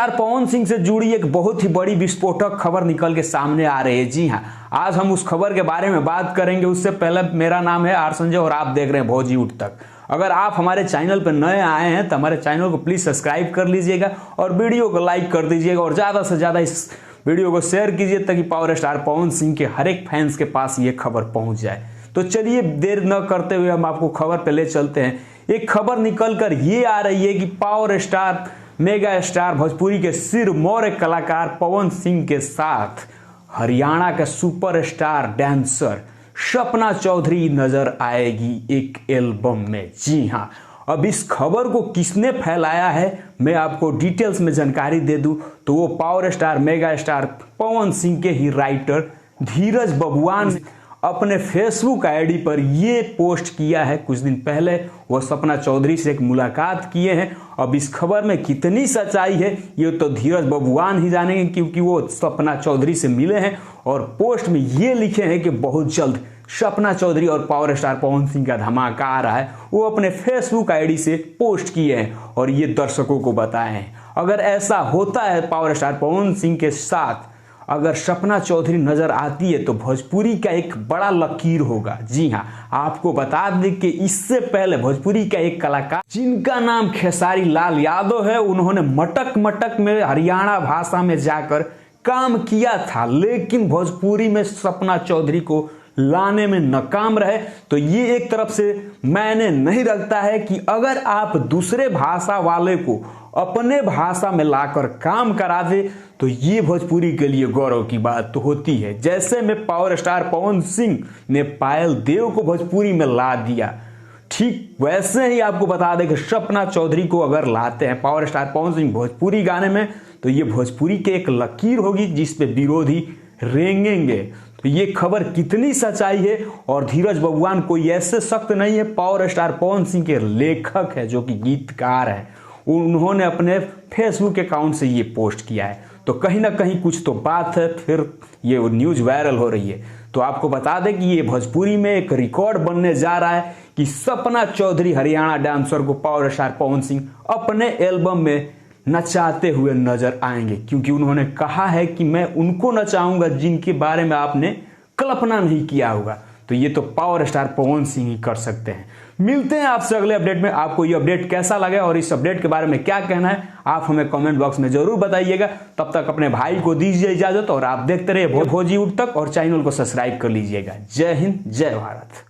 Star Pawan Singh से जुड़ी एक बहुत ही बड़ी विस्फोटक खबर निकल के सामने आ रही है। जी हां, आज हम उस खबर के बारे में बात करेंगे। उससे पहले मेरा नाम है आर संजय और आप देख रहे हैं भोजी उठ तक। अगर आप हमारे चैनल पर नए आए हैं तो हमारे चैनल को प्लीज सब्सक्राइब कर लीजिएगा और वीडियो को लाइक कर दीजिएगा और ज्यादा से ज्यादा इस वीडियो को शेयर कीजिए ताकि पावर स्टार पवन सिंह के हर एक फैंस के पास ये खबर पहुंच जाए। तो चलिए देर न करते हुए हम आपको खबर पे ले चलते हैं। एक खबर निकल कर ये आ रही है कि power star mega star Bhojpuri के सिरमौर कलाकार पवन सिंह के साथ हरियाणा के सुपरस्टार डांसर सपना चौधरी नजर आएगी एक एल्बम में। जी हां, अब इस खबर को किसने फैलाया है मैं आपको डिटेल्स में जानकारी दे दूं तो वो power star mega star Pawan Singh के ही राइटर धीरज बबुआन ने अपने फेसबुक आईडी पर ये पोस्ट किया है। कुछ दिन पहले वो सपना चौधरी से एक मुलाकात किए हैं। अब इस खबर में कितनी सच्चाई है ये तो धीरज बबुआन ही जानेंगे, क्योंकि वो सपना चौधरी से मिले हैं और पोस्ट में ये लिखे हैं कि बहुत जल्द सपना चौधरी और पावर स्टार पवन सिंह का धमाका आ रहा है। वो अपने फेसबुक आईडी से पोस्ट किए हैं और ये दर्शकों को बताए हैं। अगर ऐसा होता है पावर स्टार पवन सिंह के साथ अगर सपना चौधरी नजर आती है तो भोजपुरी का एक बड़ा लकीर होगा। जी हां, आपको बता दें कि इससे पहले भोजपुरी का एक कलाकार जिनका नाम खेसारी लाल यादव है, उन्होंने मटक मटक में हरियाणा भाषा में जाकर काम किया था, लेकिन भोजपुरी में सपना चौधरी को लाने में नाकाम रहे। तो ये एक तरफ से मैंने नहीं रखता है कि अगर आप दूसरे भाषा वाले को अपने भाषा में लाकर काम करा दे तो ये भोजपुरी के लिए गौरव की बात तो होती है। जैसे में पावर स्टार पवन सिंह ने पायल देव को भोजपुरी में ला दिया, ठीक वैसे ही आपको बता दें कि सपना चौधरी को अगर लाते हैं पावर स्टार पवन सिंह भोजपुरी गाने में तो ये भोजपुरी के एक लकीर होगी जिसपे विरोधी रेंगेंगे। तो ये खबर कितनी सच्चाई है और धीरज बबुआन कोई ऐसे सख्त नहीं है, पावर स्टार पवन सिंह के लेखक है जो कि गीतकार है। उन्होंने अपने फेसबुक अकाउंट से ये पोस्ट किया है, तो कहीं ना कहीं कुछ तो बात है, फिर ये न्यूज वायरल हो रही है। तो आपको बता दें कि ये भोजपुरी में एक रिकॉर्ड बनने जा रहा है कि सपना चौधरी हरियाणा डांसर को पावर स्टार पवन सिंह अपने एल्बम में नचाते हुए नजर आएंगे, क्योंकि उन्होंने कहा है कि मैं उनको नचाऊंगा जिनके बारे में आपने कल्पना नहीं किया होगा। तो ये तो पावर स्टार पवन सिंह ही कर सकते हैं। मिलते हैं आपसे अगले अपडेट में। आपको ये अपडेट कैसा लगा और इस अपडेट के बारे में क्या कहना है आप हमें कमेंट बॉक्स में जरूर बताइएगा। तब तक अपने भाई को दीजिए इजाजत और आप देखते रहिए भोजी उठ तक और चैनल को सब्सक्राइब कर लीजिएगा। जय हिंद, जय भारत।